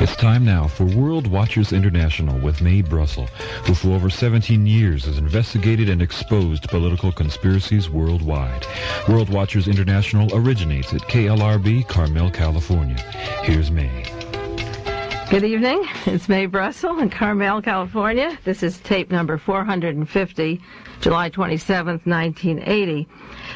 It's time now for World Watchers International with Mae Brussell, who for over 17 years has investigated and exposed political conspiracies worldwide. World Watchers International originates at KLRB, Carmel, California. Here's Mae. Good evening. It's Mae Brussell in Carmel, California. This is tape number 450, July 27th, 1980.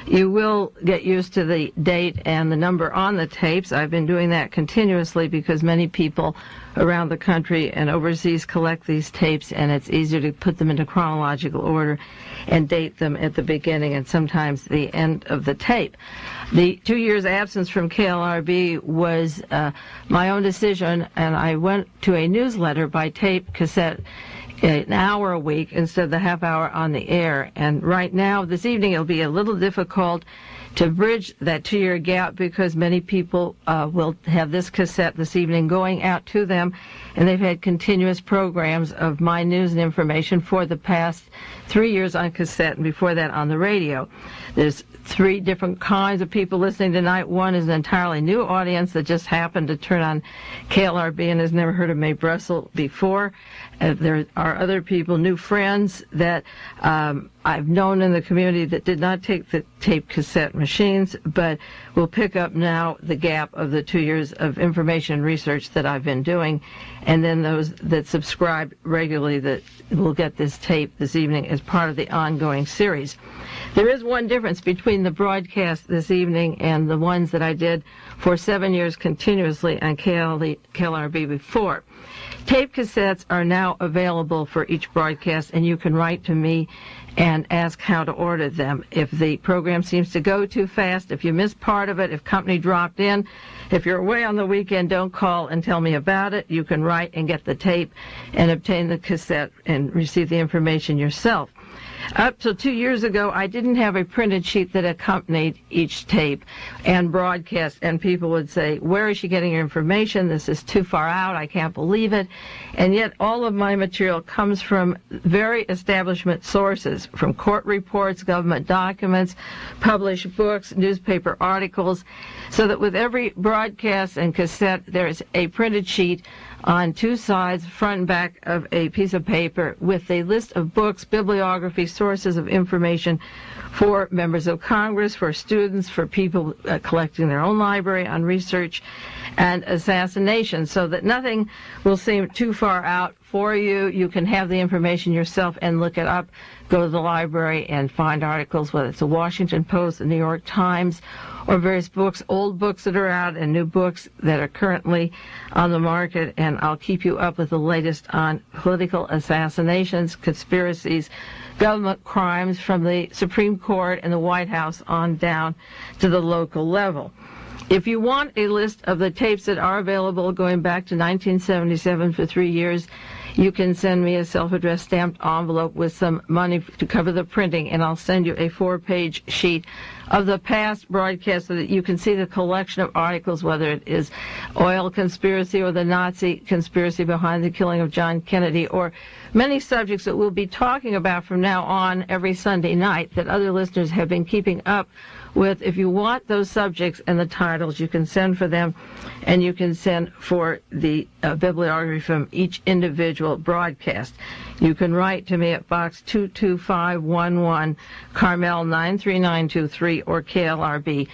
You will get used to the date and the number on the tapes. I've been doing that continuously because many people around the country and overseas collect these tapes, and it's easier to put them into chronological order and date them at the beginning and sometimes the end of the tape. The 2 years absence from KLRB was my own decision, and I went to a newsletter by tape cassette an hour a week instead of the half hour on the air. And right now, this evening, it'll be a little difficult to bridge that 2-year gap because many people will have this cassette this evening going out to them, and they've had continuous programs of my news and information for the past 3 years on cassette and before that on the radio. There's 3 different kinds of people listening tonight. One is an entirely new audience that just happened to turn on KLRB and has never heard of Mae Brussell before. There are other people, new friends that I've known in the community that did not take the tape cassette machines, but will pick up now the gap of the 2 years of information research that I've been doing, and then those that subscribe regularly that will get this tape this evening as part of the ongoing series. There is one difference between the broadcast this evening and the ones that I did for 7 years continuously on KLRB before. Tape cassettes are now available for each broadcast, and you can write to me and ask how to order them. If the program seems to go too fast, if you miss part of it, if company dropped in, if you're away on the weekend, don't call and tell me about it. You can write and get the tape and obtain the cassette and receive the information yourself. Up till 2 years ago, I didn't have a printed sheet that accompanied each tape and broadcast, and people would say, where is she getting her information? This is too far out. I can't believe it. And yet all of my material comes from very establishment sources, from court reports, government documents, published books, newspaper articles, so that with every broadcast and cassette, there's a printed sheet on 2 sides, front and back of a piece of paper, with a list of books, bibliography, sources of information for members of Congress, for students, for people collecting their own library on research and assassinations, so that nothing will seem too far out for you. You can have the information yourself and look it up. Go to the library and find articles, whether it's the Washington Post, the New York Times, or various books, old books that are out and new books that are currently on the market, and I'll keep you up with the latest on political assassinations, conspiracies, government crimes from the Supreme Court and the White House on down to the local level. If you want a list of the tapes that are available going back to 1977 for 3 years, you can send me a self-addressed stamped envelope with some money to cover the printing, and I'll send you a 4-page sheet of the past broadcasts so that you can see the collection of articles, whether it is oil conspiracy or the Nazi conspiracy behind the killing of John Kennedy, or many subjects that we'll be talking about from now on every Sunday night that other listeners have been keeping up with. If you want those subjects and the titles, you can send for them, and you can send for the bibliography from each individual broadcast. You can write to me at Box 22511, Carmel 93923, or KLRB.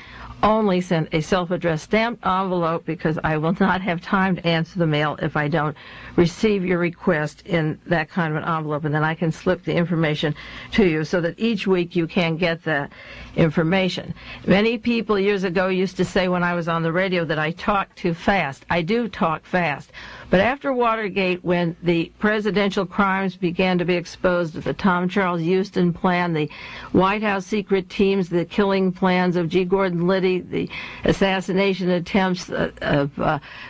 Only send a self-addressed stamped envelope, because I will not have time to answer the mail if I don't receive your request in that kind of an envelope, and then I can slip the information to you so that each week you can get that information. Many people years ago used to say when I was on the radio that I talk too fast. I do talk fast. But after Watergate, when the presidential crimes began to be exposed, the Tom Charles Houston plan, the White House secret teams, the killing plans of G. Gordon Liddy, the assassination attempts of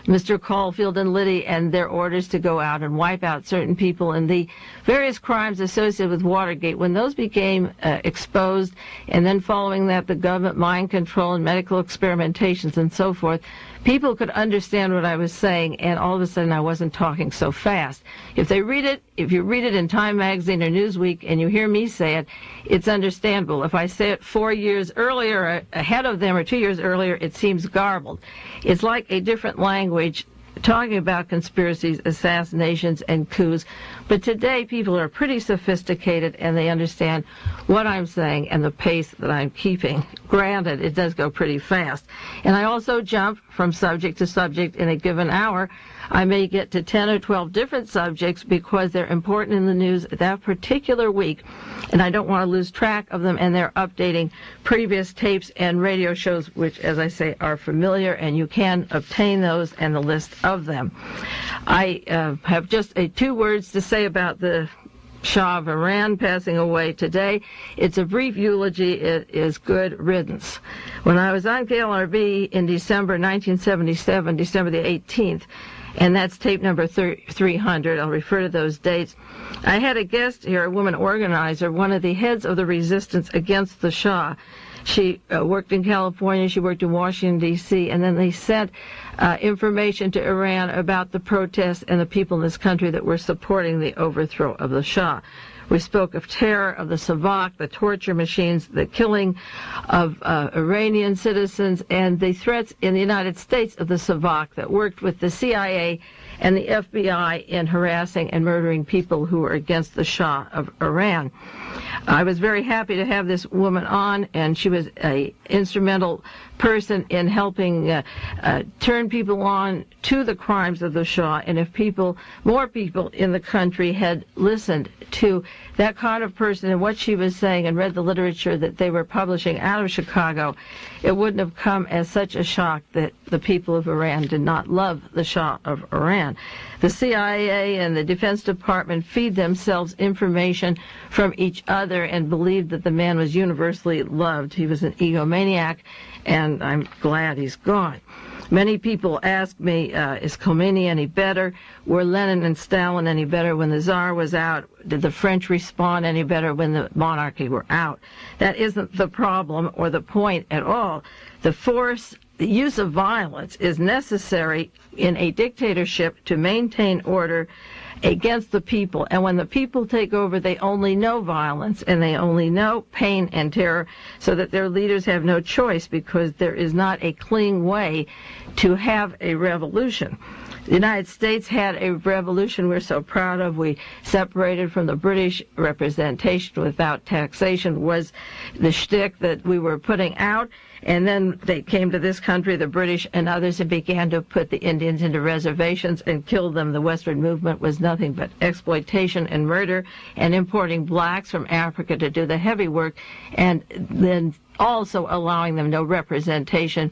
Mr. Caulfield and Liddy, and their orders to go out and wipe out certain people, and the various crimes associated with Watergate, when those became exposed, and then following that, the government mind control and medical experimentations and so forth, people could understand what I was saying, and all of a sudden I wasn't talking so fast. If you read it in Time Magazine or Newsweek and you hear me say it, it's understandable. If I say it 4 years earlier, ahead of them, or 2 years earlier, it seems garbled. It's like a different language talking about conspiracies, assassinations, and coups. But today, people are pretty sophisticated, and they understand what I'm saying and the pace that I'm keeping. Granted, it does go pretty fast. And I also jump from subject to subject in a given hour. I may get to 10 or 12 different subjects because they're important in the news that particular week, and I don't want to lose track of them, and they're updating previous tapes and radio shows, which, as I say, are familiar, and you can obtain those and the list of them. I have just 2 words to say about the Shah of Iran passing away today. It's a brief eulogy. It is good riddance. When I was on KLRB in December 1977, December the 18th, and that's tape number 300. I'll refer to those dates. I had a guest here, a woman organizer, one of the heads of the resistance against the Shah. She worked in California, she worked in Washington, D.C., and then they sent information to Iran about the protests and the people in this country that were supporting the overthrow of the Shah. We spoke of terror, of the Savak, the torture machines, the killing of Iranian citizens, and the threats in the United States of the Savak that worked with the CIA and the FBI in harassing and murdering people who were against the Shah of Iran. I was very happy to have this woman on, and she was an instrumental person in helping turn people on to the crimes of the Shah. And if more people in the country had listened to that kind of person and what she was saying and read the literature that they were publishing out of Chicago, it wouldn't have come as such a shock that the people of Iran did not love the Shah of Iran. The CIA and the Defense Department feed themselves information from each other and believed that the man was universally loved. He was an egomaniac, and I'm glad he's gone. Many people ask me, is Khomeini any better? Were Lenin and Stalin any better when the Tsar was out? Did the French respond any better when the monarchy were out? That isn't the problem or the point at all. The use of violence is necessary in a dictatorship to maintain order against the people. And when the people take over, they only know violence and they only know pain and terror, so that their leaders have no choice, because there is not a clean way to have a revolution. The United States had a revolution we're so proud of. We separated from the British. Representation without taxation was the shtick that we were putting out. And then they came to this country, the British and others, and began to put the Indians into reservations and kill them. The Western movement was nothing but exploitation and murder, and importing blacks from Africa to do the heavy work, and then also allowing them no representation.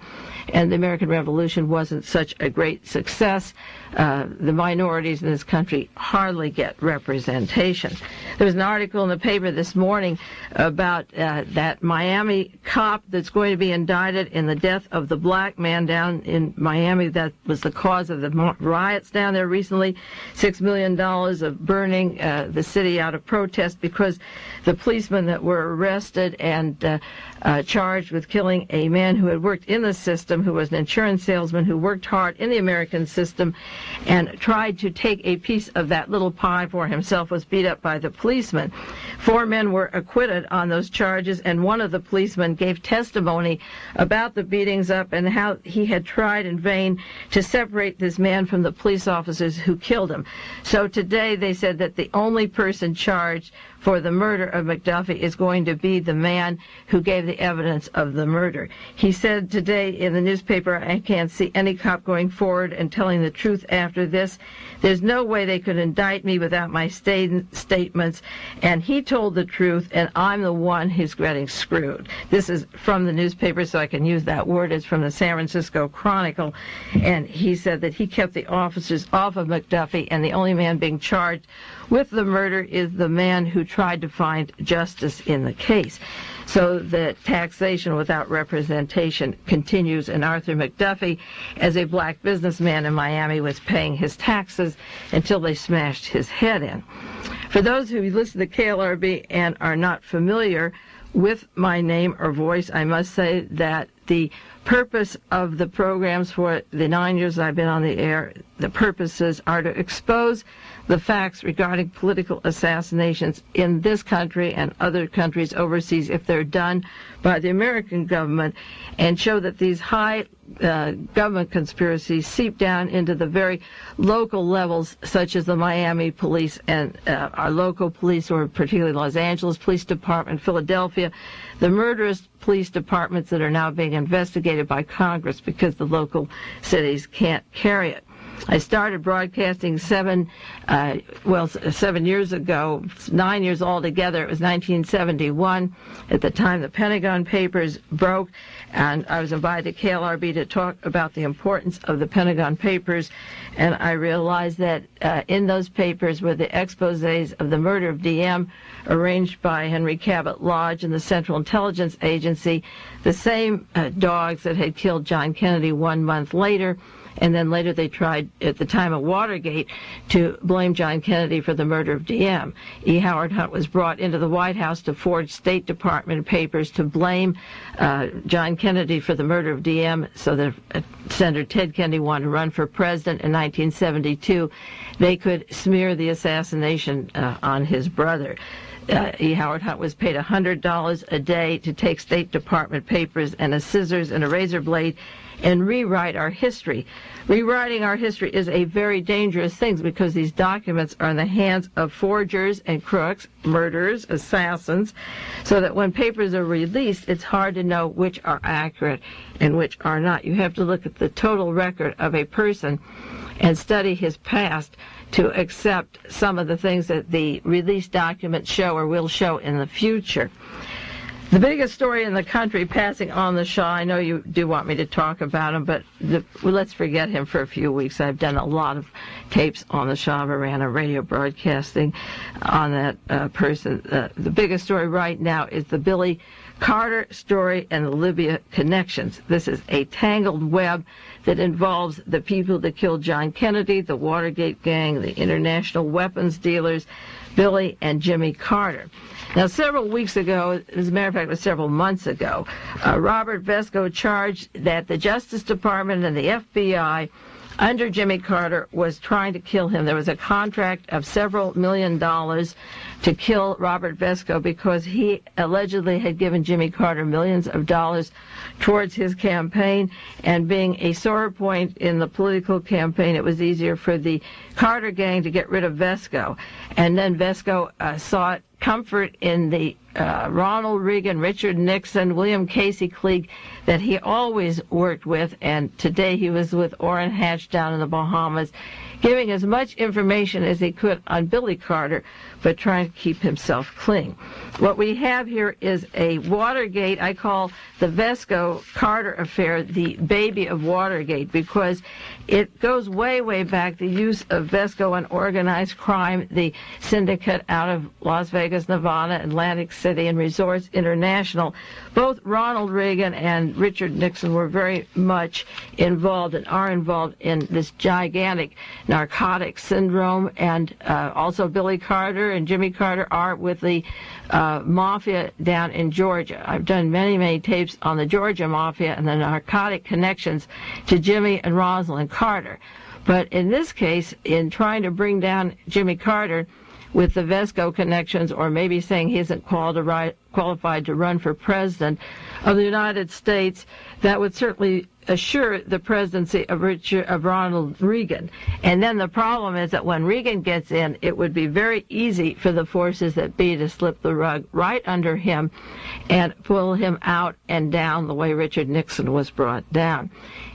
And the American Revolution wasn't such a great success. The minorities in this country hardly get representation. There was an article in the paper this morning about that Miami cop that's going to be indicted in the death of the black man down in Miami that was the cause of the riots down there recently. $6 million of burning the city out of protest because the policemen that were arrested and charged with killing a man who had worked in the system, who was an insurance salesman, who worked hard in the American system and tried to take a piece of that little pie for himself, was beat up by the policeman. 4 men were acquitted on those charges, and one of the policemen gave testimony about the beatings up and how he had tried in vain to separate this man from the police officers who killed him. So today they said that the only person charged for the murder of McDuffie is going to be the man who gave the evidence of the murder. He said today in the newspaper, I can't see any cop going forward and telling the truth after this. There's no way they could indict me without my statements. And he told the truth, and I'm the one who's getting screwed. This is from the newspaper, so I can use that word. It's from the San Francisco Chronicle. And he said that he kept the officers off of McDuffie, and the only man being charged with the murder is the man who tried to find justice in the case. So the taxation without representation continues, and Arthur McDuffie, as a black businessman in Miami, was paying his taxes until they smashed his head in. For those who listen to KLRB and are not familiar with my name or voice, I must say that the purpose of the programs for the 9 years I've been on the air, the purposes are to expose the facts regarding political assassinations in this country and other countries overseas if they're done by the American government, and show that these high government conspiracies seep down into the very local levels, such as the Miami police and our local police, or particularly Los Angeles Police Department, Philadelphia, the murderous police departments that are now being investigated by Congress because the local cities can't carry it. I started broadcasting 7 years ago, 9 years altogether. It was 1971. At the time, the Pentagon Papers broke, and I was invited to KLRB to talk about the importance of the Pentagon Papers, and I realized that in those papers were the exposés of the murder of DM, arranged by Henry Cabot Lodge and the Central Intelligence Agency, the same dogs that had killed John Kennedy 1 month later. And then later they tried, at the time of Watergate, to blame John Kennedy for the murder of DM. E. Howard Hunt was brought into the White House to forge State Department papers to blame John Kennedy for the murder of DM, so that Senator Ted Kennedy wanted to run for president in 1972. They could smear the assassination on his brother. E. Howard Hunt was paid $100 a day to take State Department papers and a scissors and a razor blade and rewrite our history. Rewriting our history is a very dangerous thing because these documents are in the hands of forgers and crooks, murderers, assassins, so that when papers are released, it's hard to know which are accurate and which are not. You have to look at the total record of a person and study his past to accept some of the things that the released documents show or will show in the future. The biggest story in the country, passing on the Shah. I know you do want me to talk about him, but let's forget him for a few weeks. I've done a lot of tapes on the Shah of Iran, a radio broadcasting on that person. The biggest story right now is the Billy Carter story and the Libya connections. This is a tangled web that involves the people that killed John Kennedy, the Watergate gang, the international weapons dealers, Billy and Jimmy Carter. Now, several weeks ago, as a matter of fact, it was several months ago, Robert Vesco charged that the Justice Department and the FBI, under Jimmy Carter, was trying to kill him. There was a contract of several $1 million to kill Robert Vesco because he allegedly had given Jimmy Carter millions of dollars towards his campaign, and being a sore point in the political campaign, it was easier for the Carter gang to get rid of Vesco. And then Vesco sought comfort in the Ronald Reagan, Richard Nixon, William Casey clique that he always worked with, and today he was with Orrin Hatch down in the Bahamas, giving as much information as he could on Billy Carter, but trying to keep himself clean. What we have here is a Watergate. I call the Vesco-Carter affair the baby of Watergate because it goes way, way back, the use of Vesco and organized crime, the syndicate out of Las Vegas, Nevada, Atlantic City, and Resorts International. Both Ronald Reagan and Richard Nixon were very much involved and are involved in this gigantic narcotic syndrome, and also Billy Carter and Jimmy Carter are with the mafia down in Georgia. I've done many, many tapes on the Georgia mafia and the narcotic connections to Jimmy and Rosalind Carter. But in this case, in trying to bring down Jimmy Carter with the Vesco connections, or maybe saying he isn't qualified to run for president of the United States, that would certainly assure the presidency of Ronald Reagan. And then the problem is that when Reagan gets in, it would be very easy for the forces that be to slip the rug right under him and pull him out and down the way Richard Nixon was brought down.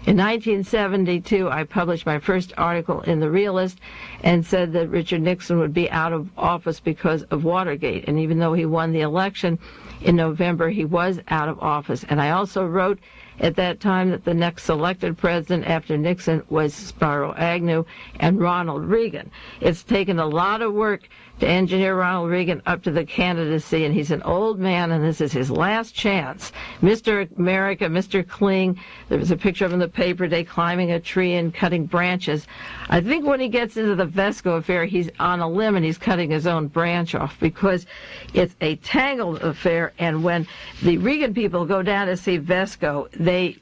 In 1972, I published my first article in The Realist and said that Richard Nixon would be out of office because of Watergate. And even though he won the election in November, he was out of office. And I also wrote at that time that the next selected president after Nixon was Spiro Agnew and Ronald Reagan. It's taken a lot of work to engineer Ronald Reagan up to the candidacy, and he's an old man, and this is his last chance. Mr. America, Mr. Clean, there was a picture of him in the paper today climbing a tree and cutting branches. I think when he gets into the Vesco affair, he's on a limb and he's cutting his own branch off because it's a tangled affair, and when the Reagan people go down to see Vesco, they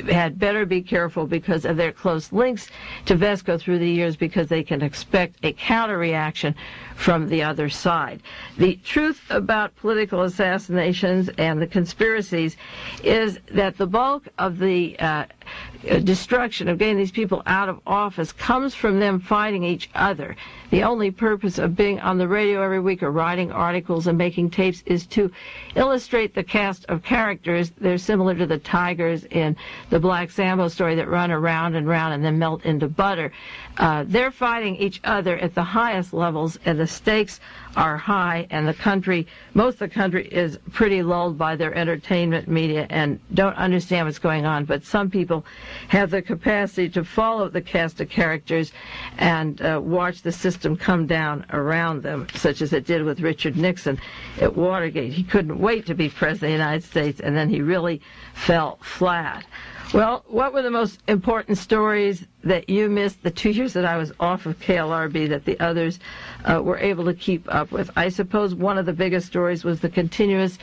had better be careful because of their close links to Vesco through the years, because they can expect a counter-reaction from the other side. The truth about political assassinations and the conspiracies is that the bulk of the destruction of getting these people out of office comes from them fighting each other. The only purpose of being on the radio every week or writing articles and making tapes is to illustrate the cast of characters. They're similar to the tigers in the Black Sambo story that run around and round and then melt into butter. They're fighting each other at the highest levels, and the stakes are high, and most of the country is pretty lulled by their entertainment media and don't understand what's going on. But some people have the capacity to follow the cast of characters and watch the system come down around them, such as it did with Richard Nixon at Watergate. He couldn't wait to be president of the United States, and then he really fell flat. Well, what were the most important stories that you missed the 2 years that I was off of KLRB that the others were able to keep up with? I suppose one of the biggest stories was the continuous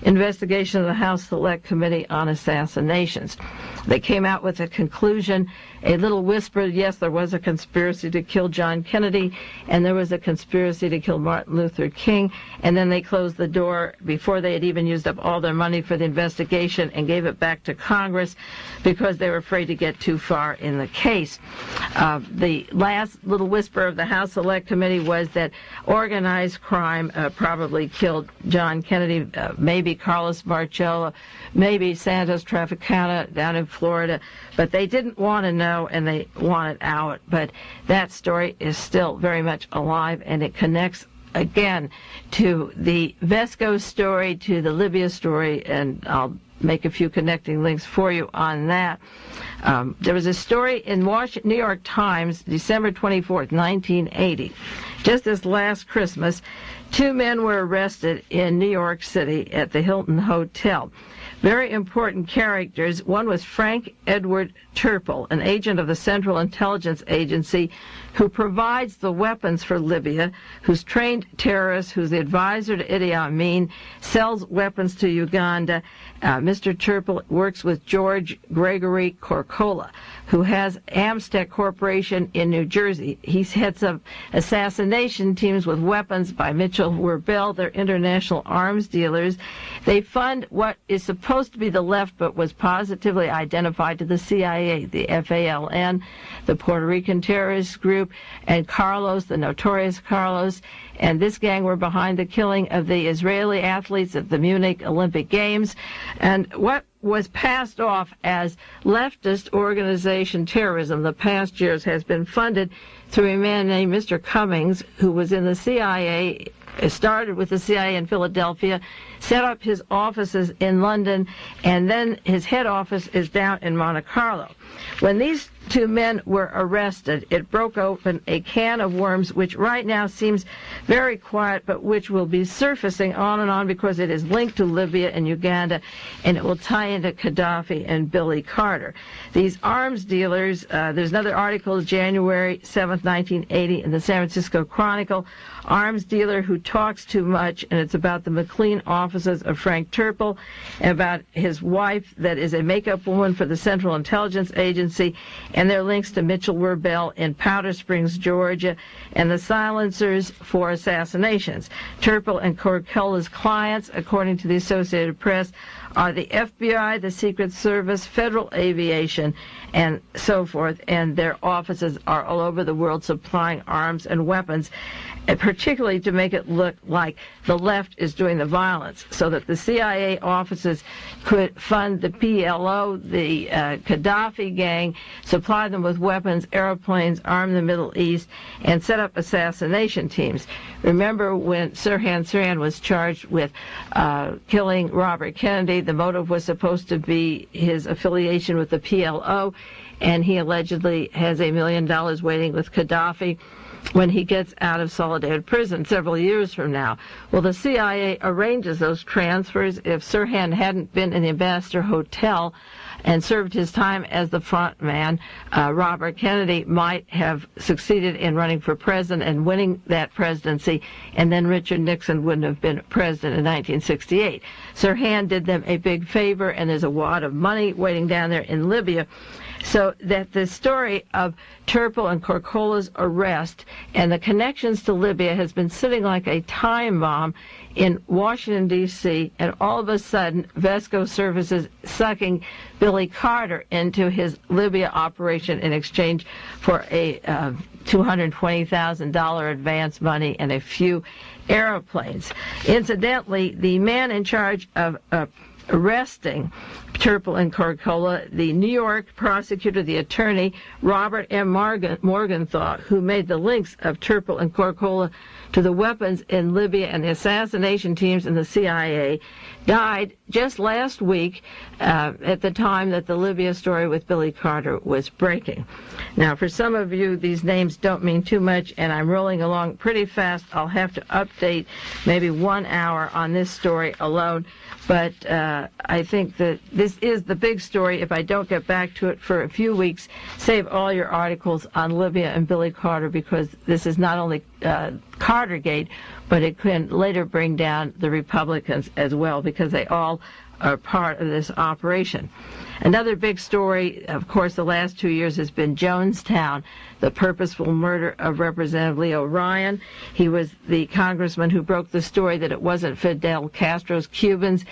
investigation of the House Select Committee on Assassinations. They came out with a conclusion, a little whisper, yes, there was a conspiracy to kill John Kennedy, and there was a conspiracy to kill Martin Luther King, and then they closed the door before they had even used up all their money for the investigation and gave it back to Congress because they were afraid to get too far in the case. The last little whisper of the House Select Committee was that organized crime probably killed John Kennedy, maybe Carlos Marcello, maybe Santos Traficana down in Florida, but they didn't want to know and they wanted out. But that story is still very much alive, and it connects again to the Vesco story, to the Libya story, and I'll make a few connecting links for you on that. There was a story in New York Times, December 24th, 1980. Just this last Christmas, 2 men were arrested in New York City at the Hilton Hotel. Very important characters. One was Frank Edward Turple, an agent of the Central Intelligence Agency who provides the weapons for Libya, who's trained terrorists, who's the advisor to Idi Amin, sells weapons to Uganda. Mr. Turple works with George Gregory Corcola, who has Amstec Corporation in New Jersey. He heads up assassination teams with weapons by Mitchell Werbel. They're international arms dealers. They fund what is supposed to be the left but was positively identified to the CIA, the FALN, the Puerto Rican terrorist group, and Carlos, the notorious Carlos. And this gang were behind the killing of the Israeli athletes at the Munich Olympic Games. And what was passed off as leftist organization terrorism the past years has been funded through a man named Mr. Cummings, who was in the CIA, started with the CIA in Philadelphia, set up his offices in London, and then his head office is down in Monte Carlo. When these 2 men were arrested, it broke open a can of worms, which right now seems very quiet, but which will be surfacing on and on because it is linked to Libya and Uganda, and it will tie into Gaddafi and Billy Carter. These arms dealers, there's another article, January 7th, 1980, in the San Francisco Chronicle, arms dealer who talks too much, and it's about the McLean offices of Frank Turple, and about his wife that is a makeup woman for the Central Intelligence Agency, and their links to Mitchell Werbel in Powder Springs, Georgia, and the silencers for assassinations. Turple and Corcola's clients, according to the Associated Press, are the FBI, the Secret Service, Federal Aviation, and so forth, and their offices are all over the world supplying arms and weapons, and particularly to make it look like the left is doing the violence, so that the CIA offices could fund the PLO, the Gaddafi gang, supply them with weapons, airplanes, arm the Middle East, and set up assassination teams. Remember when Sirhan Sirhan was charged with killing Robert Kennedy, the motive was supposed to be his affiliation with the PLO, and he allegedly has $1 million waiting with Gaddafi when he gets out of Soledad prison several years from now. Well, the CIA arranges those transfers. If Sirhan hadn't been in the Ambassador Hotel and served his time as the front man, Robert Kennedy might have succeeded in running for president and winning that presidency, and then Richard Nixon wouldn't have been president in 1968. Sirhan did them a big favor, and there's a wad of money waiting down there in Libya. So that the story of Turpel and Korkola's arrest and the connections to Libya has been sitting like a time bomb in Washington, D.C., and all of a sudden, Vesco Services sucking Billy Carter into his Libya operation in exchange for a $220,000 advance money and a few airplanes. Incidentally, the man in charge of arresting Turpel and Korkola, the New York prosecutor, the attorney, Robert M. Morgenthau, who made the links of Turpel and Korkola to the weapons in Libya and the assassination teams in the CIA, died just last week at the time that the Libya story with Billy Carter was breaking. Now, for some of you, these names don't mean too much, and I'm rolling along pretty fast. I'll have to update maybe 1 hour on this story alone, but I think that this is the big story. If I don't get back to it for a few weeks, save all your articles on Libya and Billy Carter, because this is not only Cartergate, but it can later bring down the Republicans as well, because they all are part of this operation. Another big story, of course, the last 2 years has been Jonestown, the purposeful murder of Representative Leo Ryan. He was the congressman who broke the story that it wasn't Fidel Castro's Cubans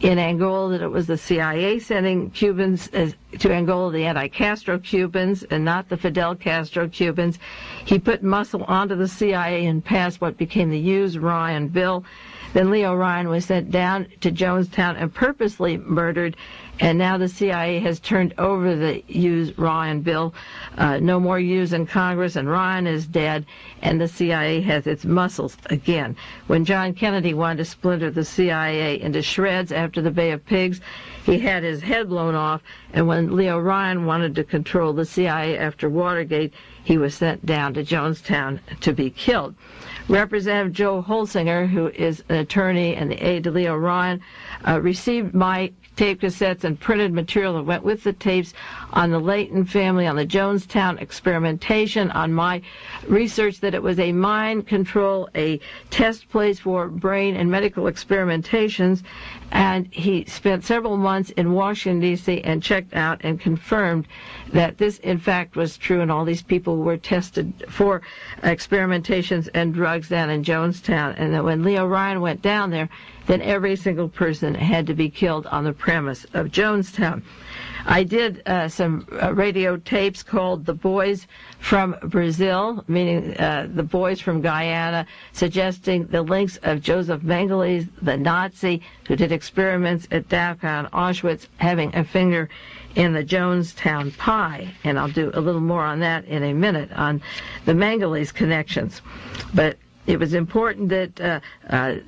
in Angola, that it was the CIA sending Cubans to Angola, the anti-Castro Cubans, and not the Fidel Castro Cubans. He put muscle onto the CIA and passed what became the Hughes Ryan bill. Then Leo Ryan was sent down to Jonestown and purposely murdered, and now the CIA has turned over the Hughes Ryan bill. No more Hughes in Congress, and Ryan is dead, and the CIA has its muscles again. When John Kennedy wanted to splinter the CIA into shreds after the Bay of Pigs, he had his head blown off, and when Leo Ryan wanted to control the CIA after Watergate, he was sent down to Jonestown to be killed. Representative Joe Holsinger, who is an attorney and the aide to Leo Ryan, received my tape cassettes and printed material that went with the tapes on the Layton family, on the Jonestown experimentation, on my research that it was a mind control, a test place for brain and medical experimentations. And he spent several months in Washington, D.C. and checked out and confirmed that this, in fact, was true, and all these people were tested for experimentations and drugs down in Jonestown. And that when Leo Ryan went down there, then every single person had to be killed on the premise of Jonestown. I did some radio tapes called The Boys from Brazil, meaning the boys from Guyana, suggesting the links of Joseph Mengele, the Nazi who did experiments at Dachau and Auschwitz, having a finger in the Jonestown pie. And I'll do a little more on that in a minute, on the Mengele's connections. But it was important that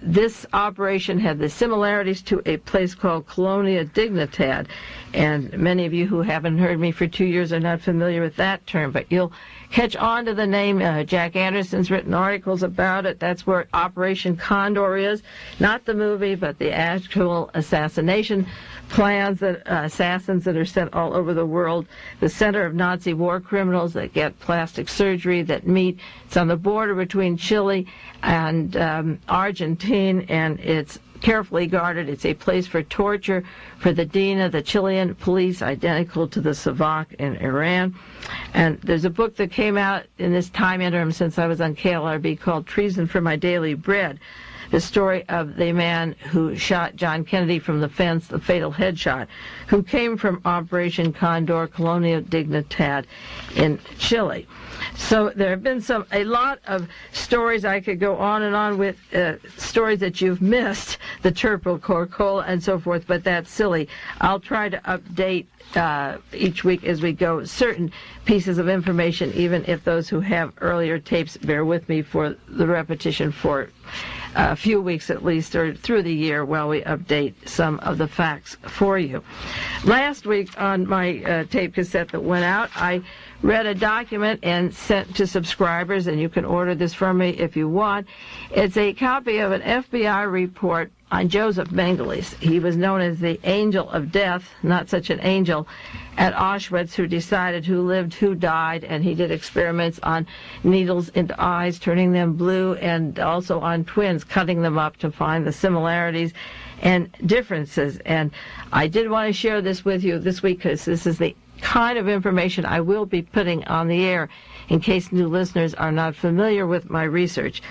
this operation had the similarities to a place called Colonia Dignidad, and many of you who haven't heard me for 2 years are not familiar with that term, but you'll catch on to the name. Jack Anderson's written articles about it. That's where Operation Condor is, not the movie, but the actual assassination plans, that assassins that are sent all over the world, the center of Nazi war criminals that get plastic surgery, that meet. It's on the border between Chile and Argentina, and it's carefully guarded. It's a place for torture for the DINA, the Chilean police, identical to the Savak in Iran. And there's a book that came out in this time interim since I was on KLRB called Treason for My Daily Bread, the story of the man who shot John Kennedy from the fence, the fatal headshot, who came from Operation Condor, Colonia Dignidad in Chile. So there have been a lot of stories. I could go on and on with stories that you've missed, the Turpel, Korkola, and so forth, but that's silly. I'll try to update each week as we go certain pieces of information, even if those who have earlier tapes bear with me for the repetition for a few weeks at least, or through the year, while we update some of the facts for you. Last week on my tape cassette that went out, I read a document and sent to subscribers, and you can order this from me if you want. It's a copy of an FBI report on Joseph Mengele. He was known as the Angel of Death, not such an angel, at Auschwitz, who decided who lived, who died, and he did experiments on needles into eyes, turning them blue, and also on twins, cutting them up to find the similarities and differences. And I did want to share this with you this week because this is the kind of information I will be putting on the air in case new listeners are not familiar with my research.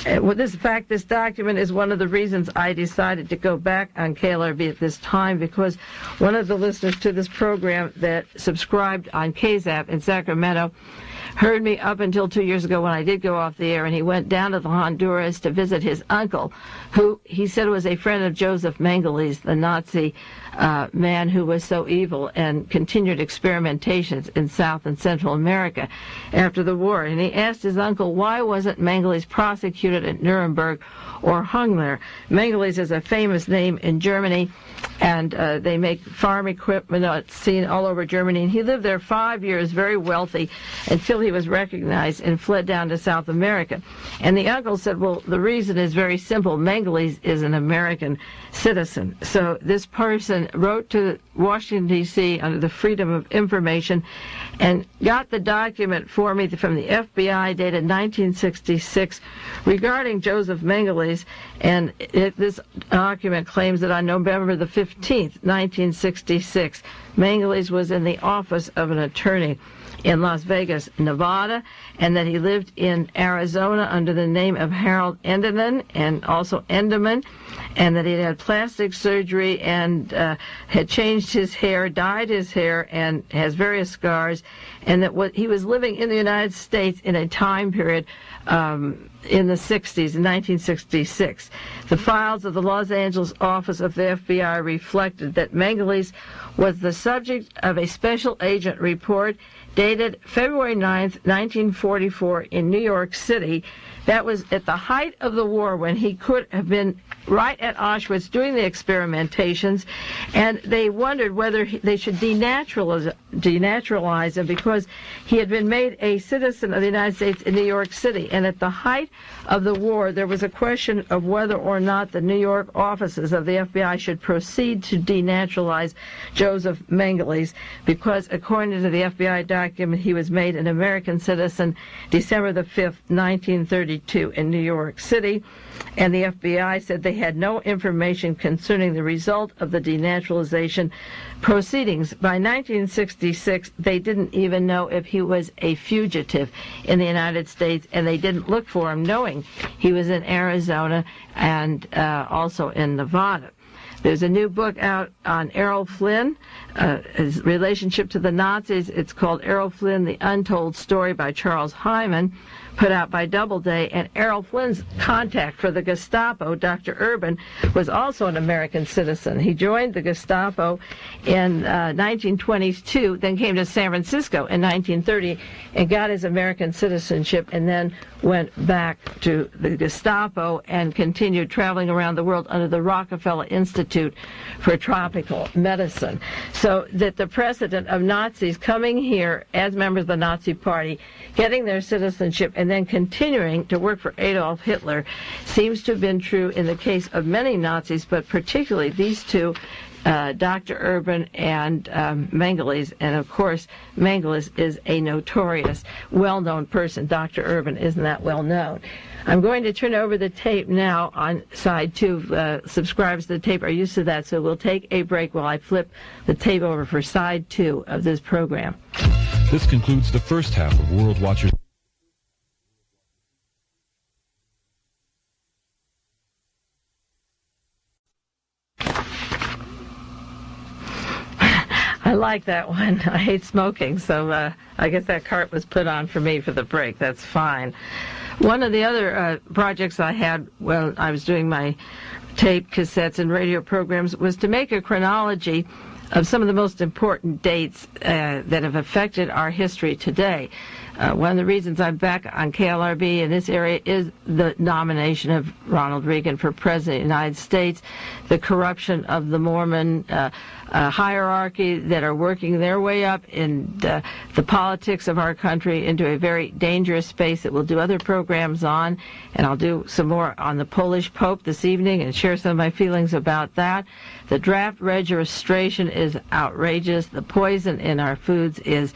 This document is one of the reasons I decided to go back on KLRB at this time, because one of the listeners to this program that subscribed on KZAP in Sacramento heard me up until 2 years ago when I did go off the air, and he went down to the Honduras to visit his uncle, who he said was a friend of Joseph Mengele, the Nazi man who was so evil and continued experimentations in South and Central America after the war. And he asked his uncle, why wasn't Mengele prosecuted at Nuremberg or hung there? Mengele is a famous name in Germany, and they make farm equipment seen all over Germany. And he lived there 5 years, very wealthy, until he was recognized and fled down to South America. And the uncle said, well, the reason is very simple. Mengele is an American citizen. So this person wrote to Washington, D.C. under the Freedom of Information and got the document for me from the FBI dated 1966 regarding Joseph Mengele. And this document claims that on November the 15th, 1966, Mengele was in the office of an attorney in Las Vegas, Nevada, and that he lived in Arizona under the name of Harold Enderman, and also Enderman, and that he had plastic surgery and had changed his hair, dyed his hair, and has various scars, and that he was living in the United States in a time period in the 60s, in 1966. The files of the Los Angeles office of the FBI reflected that Mengele was the subject of a special agent report dated February 9th, 1944 in New York City. That was at the height of the war, when he could have been right at Auschwitz doing the experimentations, and they wondered whether they should denaturalize him because he had been made a citizen of the United States in New York City. And at the height of the war, there was a question of whether or not the New York offices of the FBI should proceed to denaturalize Joseph Mengele, because according to the FBI document, he was made an American citizen December the 5th, 1932 in New York City, and the FBI said they had no information concerning the result of the denaturalization proceedings. By 1966, they didn't even know if he was a fugitive in the United States, and they didn't look for him, knowing he was in Arizona and also in Nevada. There's a new book out on Errol Flynn, his relationship to the Nazis. It's called Errol Flynn, The Untold Story by Charles Hyman, put out by Doubleday. And Errol Flynn's contact for the Gestapo, Dr. Urban, was also an American citizen. He joined the Gestapo in 1922, then came to San Francisco in 1930 and got his American citizenship, and then went back to the Gestapo and continued traveling around the world under the Rockefeller Institute for Tropical Medicine. So that the precedent of Nazis coming here as members of the Nazi Party, getting their citizenship, and then continuing to work for Adolf Hitler seems to have been true in the case of many Nazis, but particularly these two, Dr. Urban and Mengele. And of course, Mengele is a notorious, well-known person. Dr. Urban isn't that well known. I'm going to turn over the tape now on side 2. Subscribers to the tape are used to that, so we'll take a break while I flip the tape over for side 2 of this program. This concludes the first half of World Watchers. I like that one. I hate smoking, so I guess that cart was put on for me for the break. That's fine. One of the other projects I had when I was doing my tape cassettes and radio programs was to make a chronology of some of the most important dates that have affected our history today. One of the reasons I'm back on KLRB in this area is the nomination of Ronald Reagan for President of the United States, the corruption of the Mormon hierarchy that are working their way up in the politics of our country into a very dangerous space that we'll do other programs on, and I'll do some more on the Polish Pope this evening and share some of my feelings about that. The draft registration is outrageous. The poison in our foods is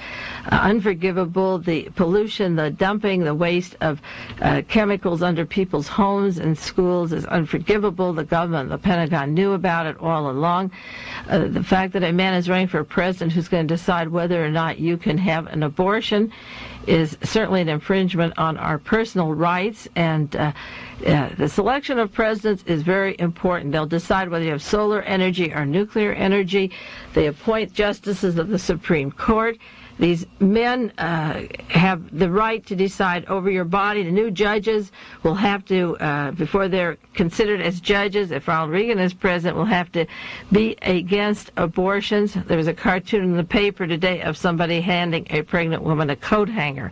unforgivable. The pollution, the dumping, the waste of chemicals under people's homes and schools is unforgivable. The government, the Pentagon knew about it all along. The fact that a man is running for president who's going to decide whether or not you can have an abortion is certainly an infringement on our personal rights, and the selection of presidents is very important. They'll decide whether you have solar energy or nuclear energy. They appoint justices of the Supreme Court. These men have the right to decide over your body. The new judges will have to, before they're considered as judges, if Ronald Reagan is president, will have to be against abortions. There was a cartoon in the paper today of somebody handing a pregnant woman a coat hanger.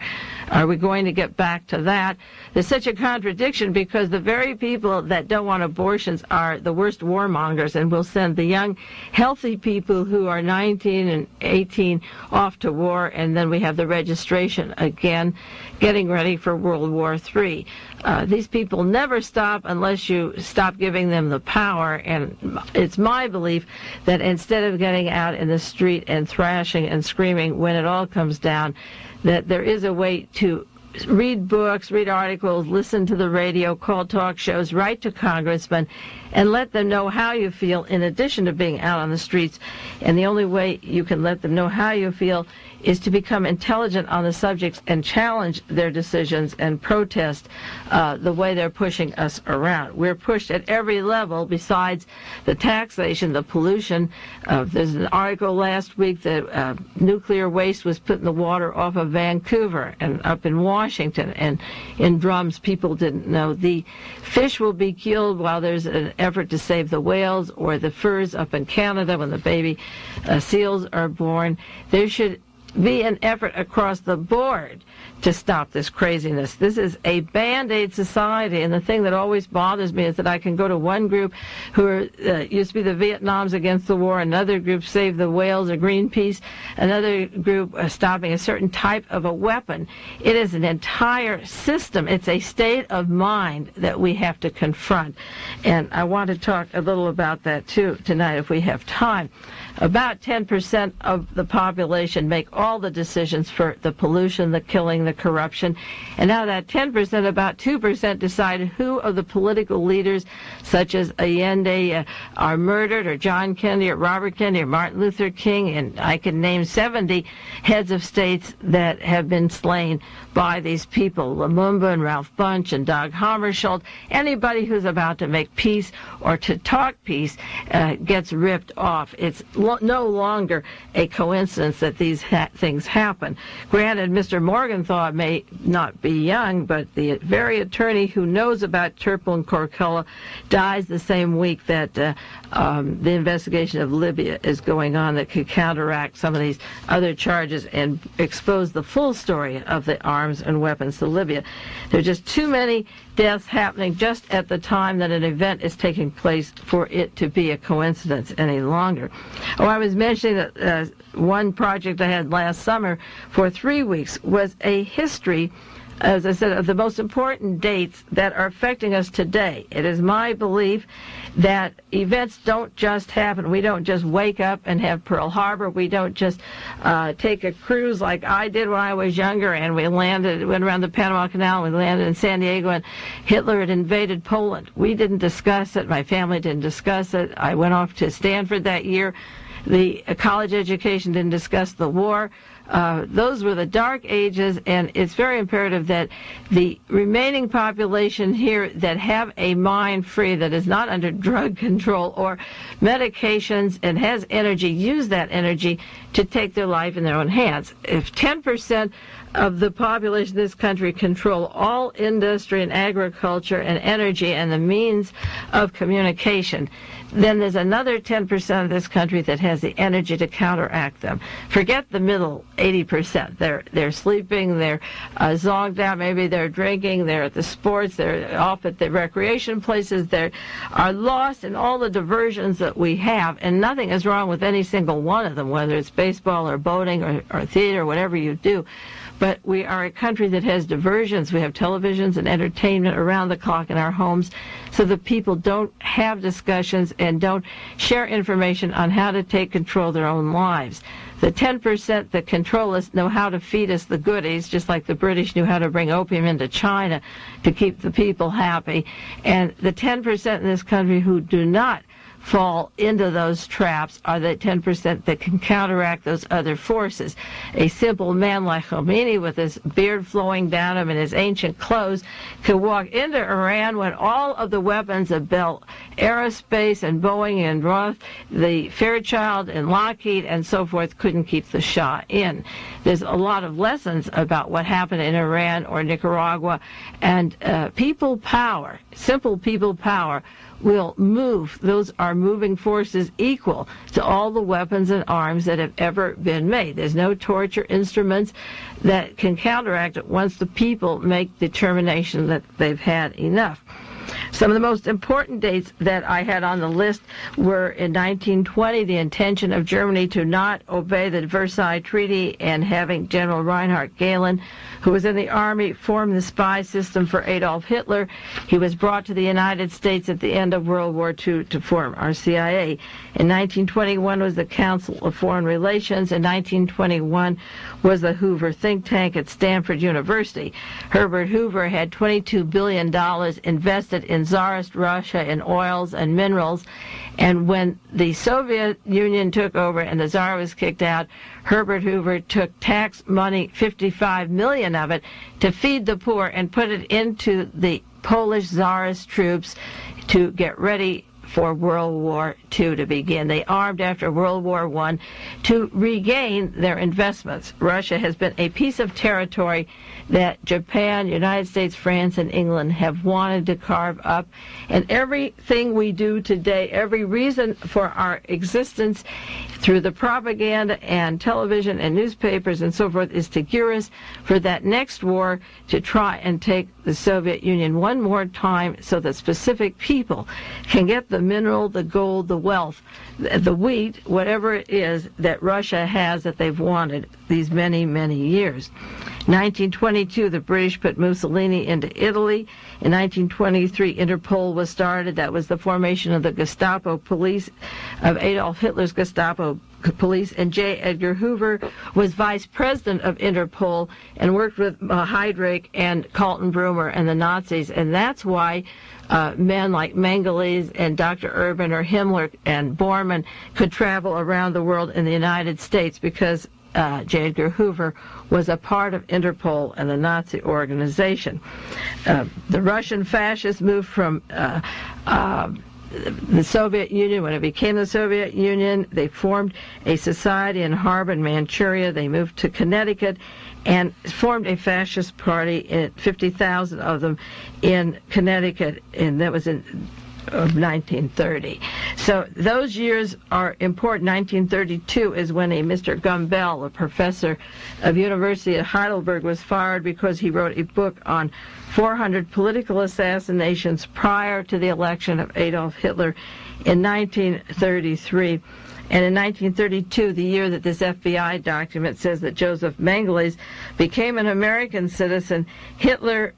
Are we going to get back to that? There's such a contradiction because the very people that don't want abortions are the worst warmongers, and will send the young, healthy people who are 19 and 18 off to war. And then we have the registration again, getting ready for World War III. These people never stop unless you stop giving them the power, and it's my belief that instead of getting out in the street and thrashing and screaming when it all comes down, that there is a way to read books, read articles, listen to the radio, call talk shows, write to congressmen, and let them know how you feel in addition to being out on the streets. And the only way you can let them know how you feel is to become intelligent on the subjects and challenge their decisions and protest the way they're pushing us around. We're pushed at every level besides the taxation, the pollution. There's an article last week that nuclear waste was put in the water off of Vancouver and up in Washington, and in drums people didn't know. The fish will be killed while there's an effort to save the whales, or the furs up in Canada when the baby seals are born. There should be an effort across the board to stop this craziness. This is a Band-Aid society, and the thing that always bothers me is that I can go to one group who used to be the Vietnams against the war, another group Save the Whales or Greenpeace, another group stopping a certain type of a weapon. It is an entire system. It's a state of mind that we have to confront, and I want to talk a little about that too tonight if we have time. About 10% of the population make all the decisions for the pollution, the killing, the corruption. And now that 10%, about 2% decide who of the political leaders, such as Allende, are murdered, or John Kennedy, or Robert Kennedy, or Martin Luther King. And I can name 70 heads of states that have been slain by these people, Lumumba and Ralph Bunche and Dag Hammarskjöld. Anybody who's about to make peace or to talk peace gets ripped off. It's no longer a coincidence that these things happen. Granted, Mr. Morgenthau may not be young, but the very attorney who knows about Turpel and Corculla dies the same week that the investigation of Libya is going on, that could counteract some of these other charges and expose the full story of the arms and weapons to Libya. There are just too many deaths happening just at the time that an event is taking place for it to be a coincidence any longer. Oh, I was mentioning that one project I had last summer for 3 weeks was a history, as I said, of the most important dates that are affecting us today. It is my belief that events don't just happen. We don't just wake up and have Pearl Harbor. We don't just take a cruise like I did when I was younger, and we went around the Panama Canal, we landed in San Diego, and Hitler had invaded Poland. We didn't discuss it. My family didn't discuss it. I went off to Stanford that year. The college education didn't discuss the war. Those were the dark ages, and it's very imperative that the remaining population here that have a mind free, that is not under drug control or medications and has energy, use that energy to take their life in their own hands. If 10% of the population of this country control all industry and agriculture and energy and the means of communication, then there's another 10% of this country that has the energy to counteract them. Forget the middle 80%. They're sleeping, they're zonked out, maybe they're drinking, they're at the sports, they're off at the recreation places, they are lost in all the diversions that we have, and nothing is wrong with any single one of them, whether it's baseball or boating or theater, whatever you do. But we are a country that has diversions. We have televisions and entertainment around the clock in our homes, so that people don't have discussions and don't share information on how to take control of their own lives. The 10% that control us know how to feed us the goodies, just like the British knew how to bring opium into China to keep the people happy. And the 10% in this country who do not fall into those traps are the 10% that can counteract those other forces. A simple man like Khomeini, with his beard flowing down him and his ancient clothes, could walk into Iran when all of the weapons of Bell Aerospace and Boeing and Roth, the Fairchild and Lockheed and so forth, couldn't keep the Shah in. There's a lot of lessons about what happened in Iran or Nicaragua, and people power, simple people power, will move. Those are moving forces equal to all the weapons and arms that have ever been made. There's no torture instruments that can counteract it once the people make determination that they've had enough. Some of the most important dates that I had on the list were in 1920, the intention of Germany to not obey the Versailles Treaty, and having General Reinhard Gehlen, who was in the army, form the spy system for Adolf Hitler. He was brought to the United States at the end of World War II to form our CIA. In 1921 was the Council of Foreign Relations. In 1921 was the Hoover think tank at Stanford University. Herbert Hoover had $22 billion invested in Tsarist Russia in oils and minerals, and when the Soviet Union took over and the Tsar was kicked out, Herbert Hoover took tax money, 55 million of it, to feed the poor and put it into the Polish Tsarist troops to get ready for World War II to begin. They armed after World War I to regain their investments. Russia has been a piece of territory that Japan, United States, France, and England have wanted to carve up. And everything we do today, every reason for our existence through the propaganda and television and newspapers and so forth, is to gear us for that next war, to try and take the Soviet Union one more time so that specific people can get the mineral, the gold, the wealth, the wheat, whatever it is that Russia has that they've wanted these many, many years. 1922, the British put Mussolini into Italy. In 1923, Interpol was started. That was the formation of the Gestapo police, of Adolf Hitler's Gestapo police, and J. Edgar Hoover was vice president of Interpol and worked with Heydrich and Kaltenbrunner and the Nazis, and that's why men like Mengele and Dr. Urban or Himmler and Bormann could travel around the world in the United States, because J. Edgar Hoover was a part of Interpol and the Nazi organization. The Russian fascists moved from the Soviet Union. When it became the Soviet Union, they formed a society in Harbin, Manchuria. They moved to Connecticut and formed a fascist party, 50,000 of them in Connecticut, and that was in 1930. So those years are important. 1932 is when a Mr. Gumbel, a professor of University of Heidelberg, was fired because he wrote a book on 400 political assassinations prior to the election of Adolf Hitler in 1933. And in 1932, the year that this FBI document says that Joseph Mengele became an American citizen, Hitler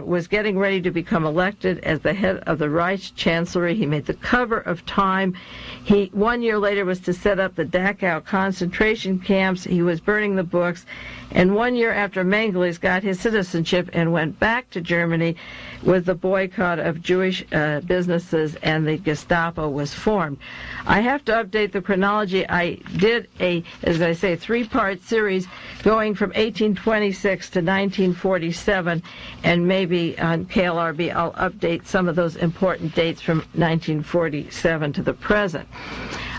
was getting ready to become elected as the head of the Reich Chancellery. He made the cover of Time. He, 1 year later, was to set up the Dachau concentration camps. He was burning the books. And 1 year after Mengele got his citizenship and went back to Germany with the boycott of Jewish businesses, and the Gestapo was formed. I have to update the chronology. I did as I say, three-part series going from 1826 to 1947, and maybe on KLRB I'll update some of those important dates from 1947 to the present.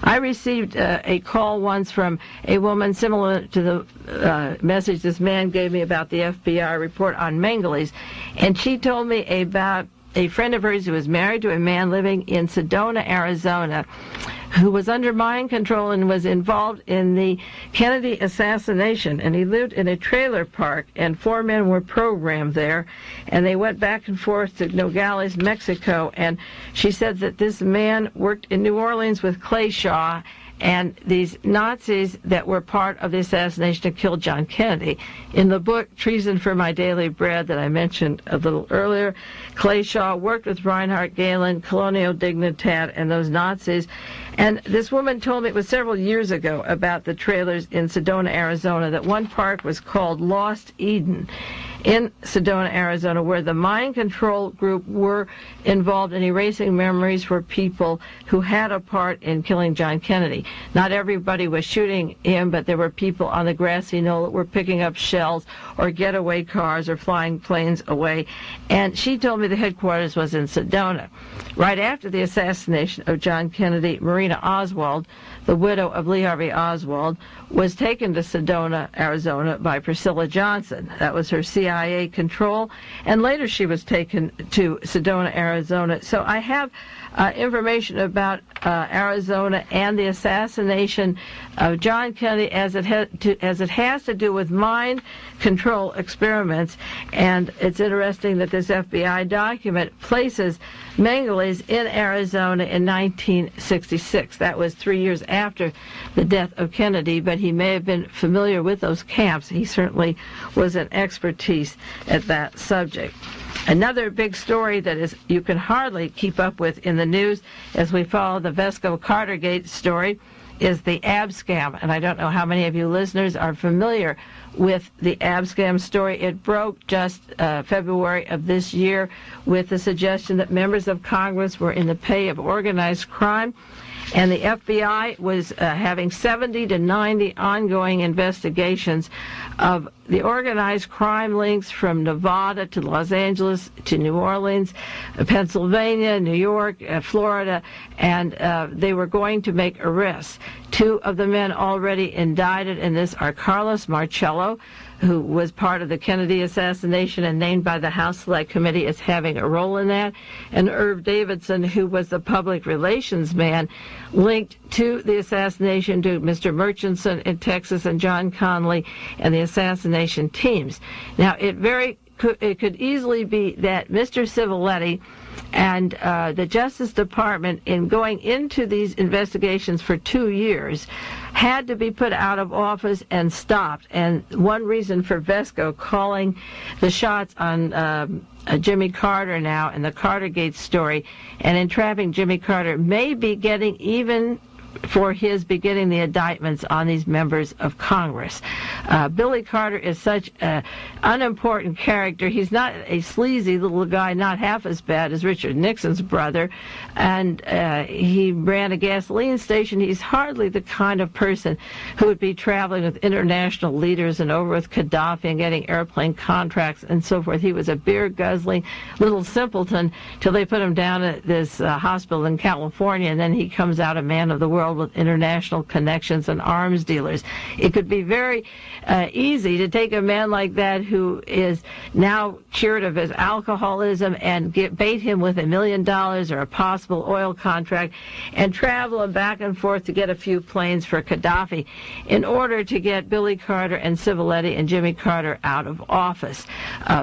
I received a call once from a woman similar to the message this man gave me about the FBI report on Mengele, and she told me about a friend of hers who was married to a man living in Sedona, Arizona, who was under mind control and was involved in the Kennedy assassination. And he lived in a trailer park, and 4 men were programmed there, and they went back and forth to Nogales, Mexico. And she said that this man worked in New Orleans with Clay Shah and these Nazis that were part of the assassination to kill John Kennedy. In the book Treason for My Daily Bread that I mentioned a little earlier, Clay Shah worked with Reinhard Gehlen, Colonial Dignitat, and those Nazis. And this woman told me, it was several years ago, about the trailers in Sedona, Arizona, that one park was called Lost Eden in Sedona, Arizona, where the mind control group were involved in erasing memories for people who had a part in killing John Kennedy. Not everybody was shooting him, but there were people on the grassy knoll that were picking up shells or getaway cars or flying planes away. And she told me the headquarters was in Sedona. Right after the assassination of John Kennedy, Marina Oswald, the widow of Lee Harvey Oswald, was taken to Sedona, Arizona by Priscilla Johnson. That was her CIA control. And later she was taken to Sedona, Arizona. So I have information about Arizona and the assassination of John Kennedy as it has to do with mind control experiments. And it's interesting that this FBI document places Mengeles in Arizona in 1966. That was 3 years after the death of Kennedy, but he may have been familiar with those camps. He certainly was an expertise at that subject. Another big story that is you can hardly keep up with in the news as we follow the Vesco-Cartergate story is the ABSCAM. And I don't know how many of you listeners are familiar with the ABSCAM story. It broke just February of this year with the suggestion that members of Congress were in the pay of organized crime. And the FBI was having 70 to 90 ongoing investigations of the organized crime links from Nevada to Los Angeles to New Orleans, Pennsylvania, New York, Florida, and they were going to make arrests. 2 of the men already indicted in this are Carlos Marcello, who was part of the Kennedy assassination and named by the House Select Committee as having a role in that, and Irv Davidson, who was the public relations man linked to the assassination to Mr. Murchison in Texas and John Connally and the assassination teams. Now, it could easily be that Mr. Civiletti and the Justice Department, in going into these investigations for 2 years, had to be put out of office and stopped. And one reason for Vesco calling the shots on Jimmy Carter now in the Cartergate story and entrapping Jimmy Carter may be getting even for his beginning the indictments on these members of Congress. Billy Carter is such an unimportant character. He's not a sleazy little guy, not half as bad as Richard Nixon's brother, and he ran a gasoline station. He's hardly the kind of person who would be traveling with international leaders and over with Gaddafi and getting airplane contracts and so forth. He was a beer-guzzling little simpleton till they put him down at this hospital in California, and then he comes out a man of the world with international connections and arms dealers. It could be very easy to take a man like that who is now cured of his alcoholism and bait him with $1 million or a possible oil contract and travel him back and forth to get a few planes for Gaddafi in order to get Billy Carter and Civiletti and Jimmy Carter out of office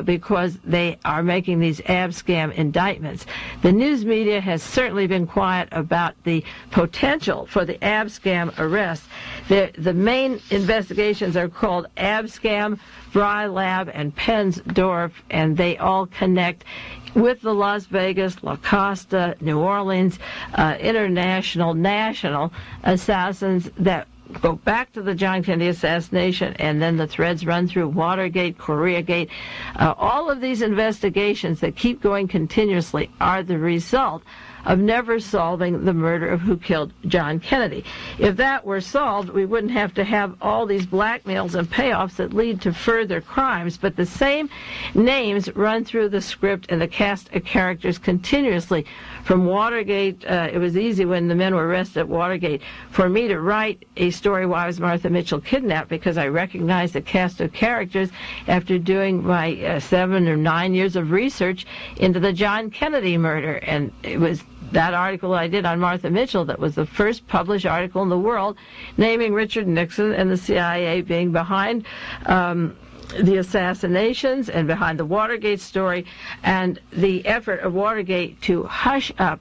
because they are making these ABSCAM indictments. The news media has certainly been quiet about the potential for the ABSCAM arrests. The main investigations are called ABSCAM, Bry Lab, and Pensdorf, and they all connect with the Las Vegas, La Costa, New Orleans, international, national assassins that go back to the John Kennedy assassination, and then the threads run through Watergate, Koreagate. All of these investigations that keep going continuously are the result of never solving the murder of who killed John Kennedy. If that were solved, we wouldn't have to have all these blackmails and payoffs that lead to further crimes, but the same names run through the script and the cast of characters continuously. From Watergate, it was easy when the men were arrested at Watergate for me to write a story why was Martha Mitchell kidnapped, because I recognized the cast of characters after doing my 7 or 9 years of research into the John Kennedy murder. And it was that article I did on Martha Mitchell that was the first published article in the world naming Richard Nixon and the CIA being behind the assassinations and behind the Watergate story, and the effort of Watergate to hush up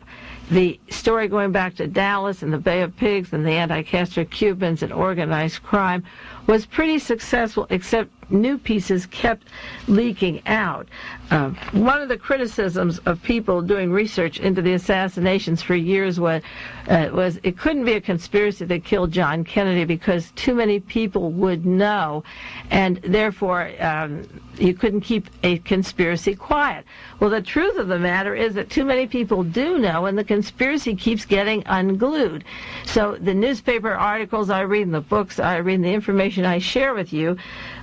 the story going back to Dallas and the Bay of Pigs and the anti-Castro Cubans and organized crime was pretty successful, except new pieces kept leaking out. One of the criticisms of people doing research into the assassinations for years was it couldn't be a conspiracy that killed John Kennedy because too many people would know, and therefore you couldn't keep a conspiracy quiet. Well, the truth of the matter is that too many people do know, and the conspiracy keeps getting unglued. So the newspaper articles I read and the books I read and the information I share with you,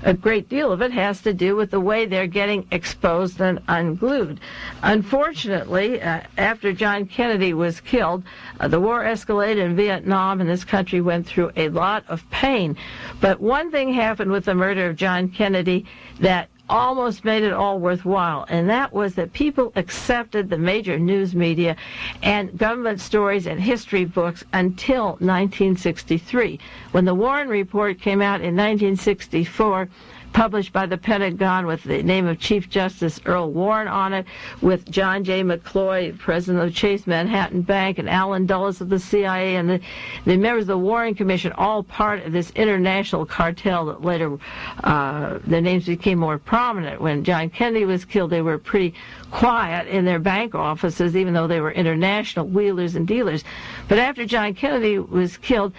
a great deal of it has to do with the way they're getting exposed and unglued. Unfortunately, after John Kennedy was killed, the war escalated in Vietnam, and this country went through a lot of pain. But one thing happened with the murder of John Kennedy that almost made it all worthwhile, and that was that people accepted the major news media and government stories and history books until 1963. When the Warren Report came out in 1964, published by the Pentagon with the name of Chief Justice Earl Warren on it, with John J. McCloy, president of Chase Manhattan Bank, and Allen Dulles of the CIA, and the members of the Warren Commission, all part of this international cartel that later their names became more prominent. When John Kennedy was killed, they were pretty quiet in their bank offices, even though they were international wheelers and dealers. But after John Kennedy was killed,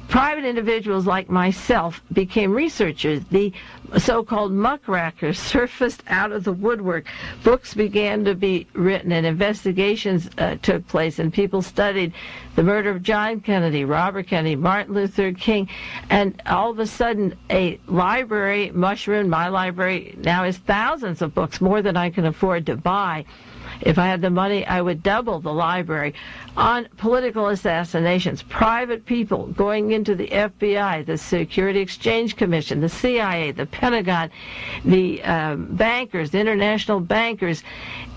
private individuals like myself became researchers. The so-called muckrakers surfaced out of the woodwork. Books began to be written and investigations took place, and people studied the murder of John Kennedy, Robert Kennedy, Martin Luther King, and all of a sudden a library mushroomed. My library now is thousands of books, more than I can afford to buy. If I had the money, I would double the library on political assassinations, private people going into the FBI, the Security Exchange Commission, the CIA, the Pentagon, the bankers, the international bankers.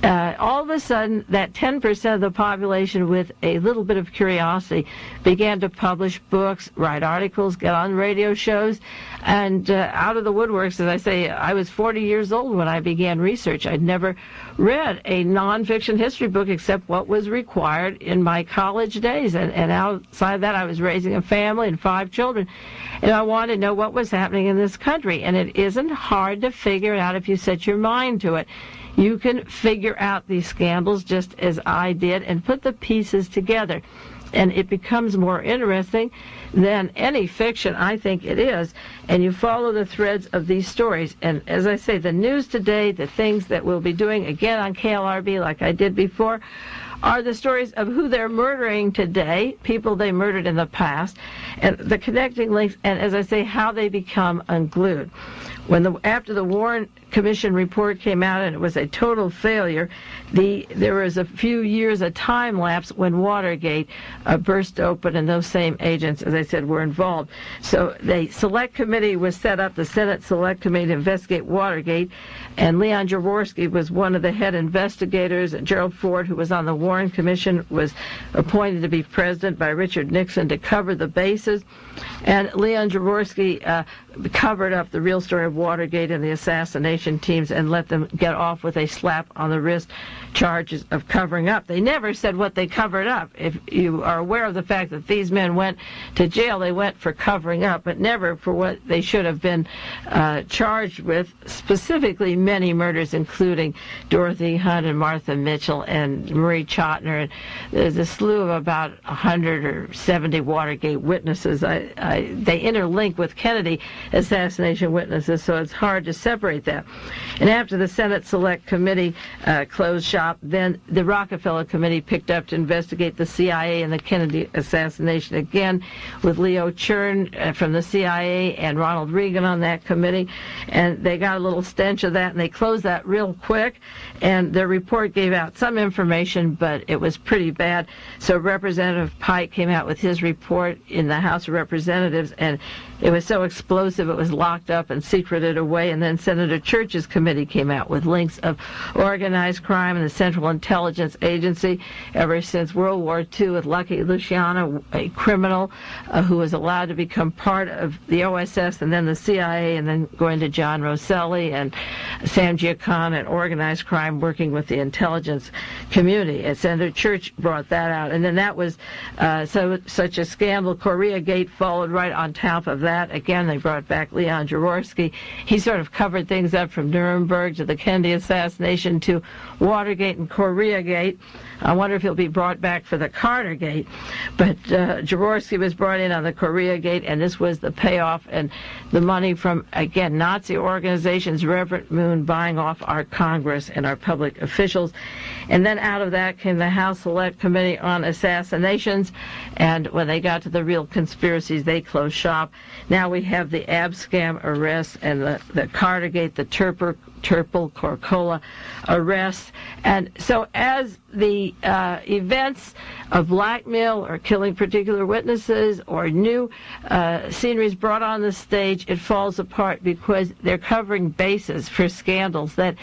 All of a sudden, that 10% of the population with a little bit of curiosity began to publish books, write articles, get on radio shows, and out of the woodworks, as I say, I was 40 years old when I began research. I'd never read a nonfiction history book except what was required in my college days, and outside that I was raising a family and 5 children, and I wanted to know what was happening in this country. And it isn't hard to figure it out if you set your mind to it. You can figure out these scandals just as I did and put the pieces together, and it becomes more interesting than any fiction, I think it is, and you follow the threads of these stories. And as I say, the news today, the things that we'll be doing again on KLRB like I did before, are the stories of who they're murdering today, people they murdered in the past, and the connecting links, and as I say, how they become unglued. After the Warren Commission report came out and it was a total failure, there was a few years, a time lapse when Watergate burst open, and those same agents, as I said, were involved. So the select committee was set up, the Senate Select Committee, to investigate Watergate, and Leon Jaworski was one of the head investigators, and Gerald Ford, who was on the Warren Commission, was appointed to be president by Richard Nixon to cover the bases. And Leon Jaworski covered up the real story of Watergate and the assassination teams and let them get off with a slap on the wrist charges of covering up. They never said what they covered up. If you are aware of the fact that these men went to jail, they went for covering up, but never for what they should have been charged with, specifically many murders, including Dorothy Hunt and Martha Mitchell and Marie Chalmers. Chotiner, and there's a slew of about 100 or 70 Watergate witnesses. They interlink with Kennedy assassination witnesses, so it's hard to separate that. And after the Senate Select Committee closed shop, then the Rockefeller Committee picked up to investigate the CIA and the Kennedy assassination again, with Leo Chern from the CIA and Ronald Reagan on that committee. And they got a little stench of that, and they closed that real quick. And their report gave out some information, but it was pretty bad. So Representative Pike came out with his report in the House of Representatives, and it was so explosive it was locked up and secreted away. And then Senator Church's committee came out with links of organized crime and the Central Intelligence Agency ever since World War II, with Lucky Luciano, a criminal who was allowed to become part of the OSS and then the CIA, and then going to John Rosselli and Sam Giancana and organized crime working with the intelligence community. And Senator Church brought that out. And then that was such a scandal. Korea Gate followed right on top of that. Again, they brought back Leon Jaworski. He sort of covered things up from Nuremberg to the Kennedy assassination to Watergate and Korea Gate. I wonder if he'll be brought back for the Carter Gate. But Jaworski was brought in on the Korea Gate, and this was the payoff, and the money from, again, Nazi organizations, Reverend Moon buying off our Congress and our public officials. And then out of that came the House Select Committee on Assassinations, and when they got to the real conspiracies, they closed shop. Now we have the ABSCAM arrests and the Carter Gate, the Turpel Corcola arrests. And so as the events of blackmail or killing particular witnesses or new sceneries brought on the stage, it falls apart because they're covering bases for scandals that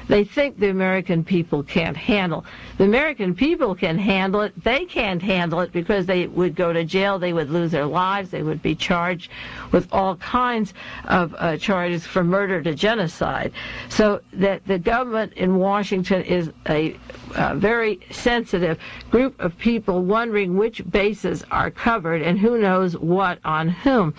they think the American people can't handle. The American people can handle it. They can't handle it because they would go to jail. They would lose their lives. They would be charged with all kinds of charges from murder to genocide. So that the government in Washington is a very sensitive group of people wondering which bases are covered and who knows what on whom.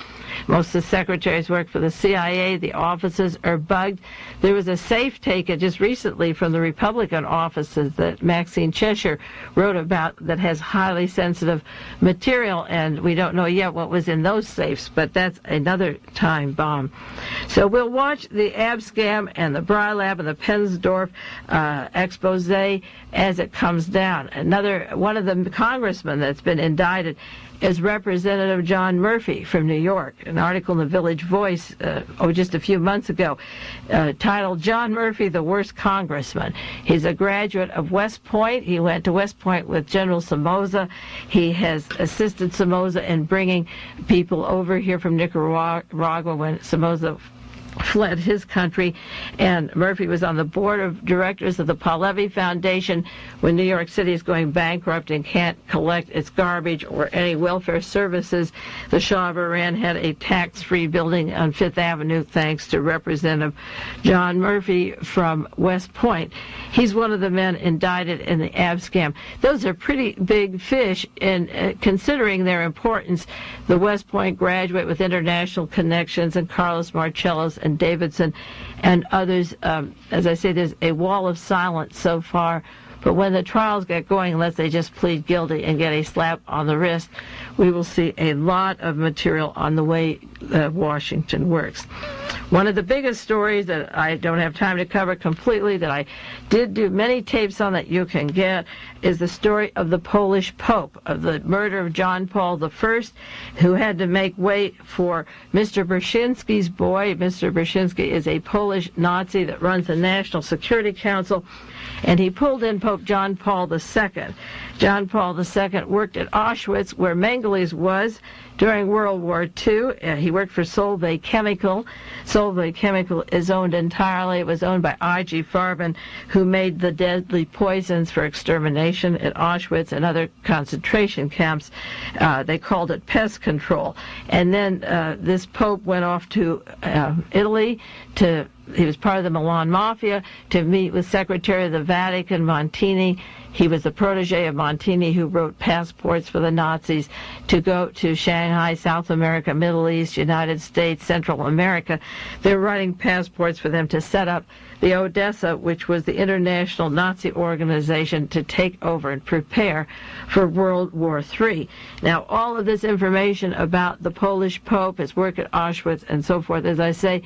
Most of the secretaries work for the CIA. The offices are bugged. There was a safe taken just recently from the Republican offices that Maxine Cheshire wrote about that has highly sensitive material, and we don't know yet what was in those safes, but that's another time bomb. So we'll watch the ABSCAM and the Brilab and the Pensdorf expose as it comes down. Another one of the congressmen that's been indicted is Representative John Murphy from New York. An article in the Village Voice just a few months ago titled "John Murphy, the Worst Congressman." He's a graduate of West Point. He went to West Point with General Somoza. He has assisted Somoza in bringing people over here from Nicaragua when Somoza fled his country, and Murphy was on the board of directors of the Pahlavi Foundation when New York City is going bankrupt and can't collect its garbage or any welfare services. The Shah of Iran had a tax-free building on Fifth Avenue thanks to Representative John Murphy from West Point. He's one of the men indicted in the ABSCAM. Those are pretty big fish in considering their importance. The West Point graduate with international connections and Carlos Marcellos and Davidson and others. As I say, there's a wall of silence so far, but when the trials get going, unless they just plead guilty and get a slap on the wrist, we will see a lot of material on the way Washington works. One of the biggest stories that I don't have time to cover completely, that I did do many tapes on that you can get, is the story of the Polish Pope, of the murder of John Paul I, who had to make way for Mr. Brzezinski's boy. Mr. Brzezinski is a Polish Nazi that runs the National Security Council, and he pulled in Pope John Paul II. John Paul II worked at Auschwitz, where Mengele was, during World War II. He worked for Solvay Chemical. Solvay Chemical is owned entirely. It was owned by I.G. Farben, who made the deadly poisons for extermination at Auschwitz and other concentration camps. They called it pest control. And then this Pope went off to Italy to he was part of the Milan Mafia, to meet with Secretary of the Vatican, Montini. He was the protege of Montini, who wrote passports for the Nazis to go to Shanghai, South America, Middle East, United States, Central America. They're writing passports for them to set up the Odessa, which was the international Nazi organization, to take over and prepare for World War III. Now, all of this information about the Polish Pope, his work at Auschwitz, and so forth, as I say,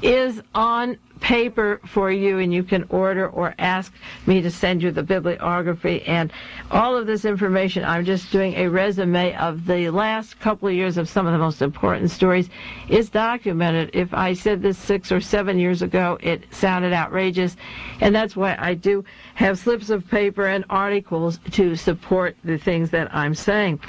is on paper for you, and you can order or ask me to send you the bibliography and all of this information. I'm just doing a resume of the last couple of years of some of the most important stories. Is documented. If I said this 6 or 7 years ago, it sounded outrageous, and that's why I do have slips of paper and articles to support the things that I'm saying.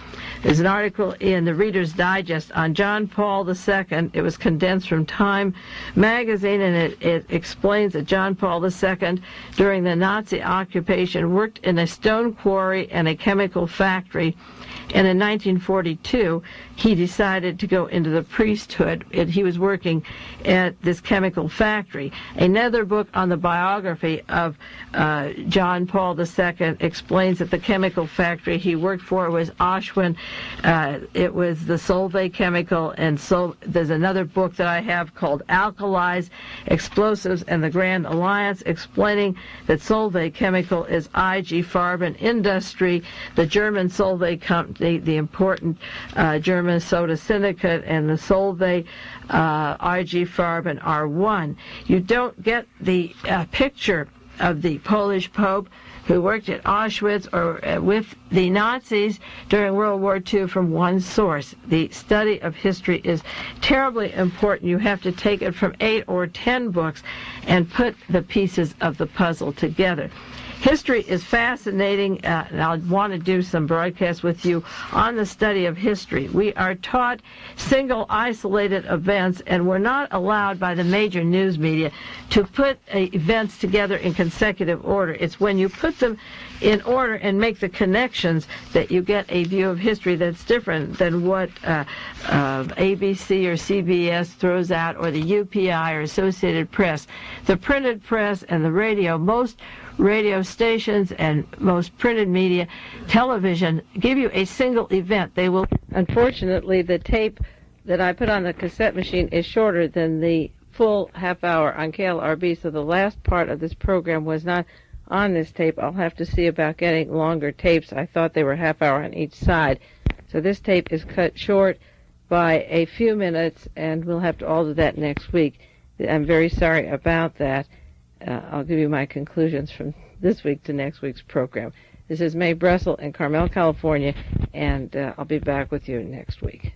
There's an article in the Reader's Digest on John Paul II. It was condensed from Time magazine, and it explains that John Paul II, during the Nazi occupation, worked in a stone quarry and a chemical factory. And in 1942, he decided to go into the priesthood, and he was working at this chemical factory. Another book on the biography of John Paul II explains that the chemical factory he worked for was Auschwitz. It was the Solvay chemical, and so there's another book that I have called Alkalis, Explosives, and the Grand Alliance, explaining that Solvay chemical is IG Farben Industry, the German Solvay company, the important German soda syndicate, and the Solvay IG Farben are one. You don't get the picture of the Polish Pope who worked at Auschwitz or with the Nazis during World War II from one source. The study of history is terribly important. You have to take it from 8 or 10 books and put the pieces of the puzzle together. History is fascinating, and I want to do some broadcasts with you on the study of history. We are taught single, isolated events, and we're not allowed by the major news media to put events together in consecutive order. It's when you put them in order and make the connections that you get a view of history that's different than what ABC or CBS throws out, or the UPI or Associated Press. The printed press and the radio, most radio stations and most printed media, television, give you a single event. They will, unfortunately, the tape that I put on the cassette machine is shorter than the full half hour on KLRB, so the last part of this program was not on this tape. I'll have to see about getting longer tapes. I thought they were half hour on each side. So this tape is cut short by a few minutes, and we'll have to alter that next week. I'm very sorry about that. I'll give you my conclusions from this week to next week's program. This is Mae Brussell in Carmel, California, and I'll be back with you next week.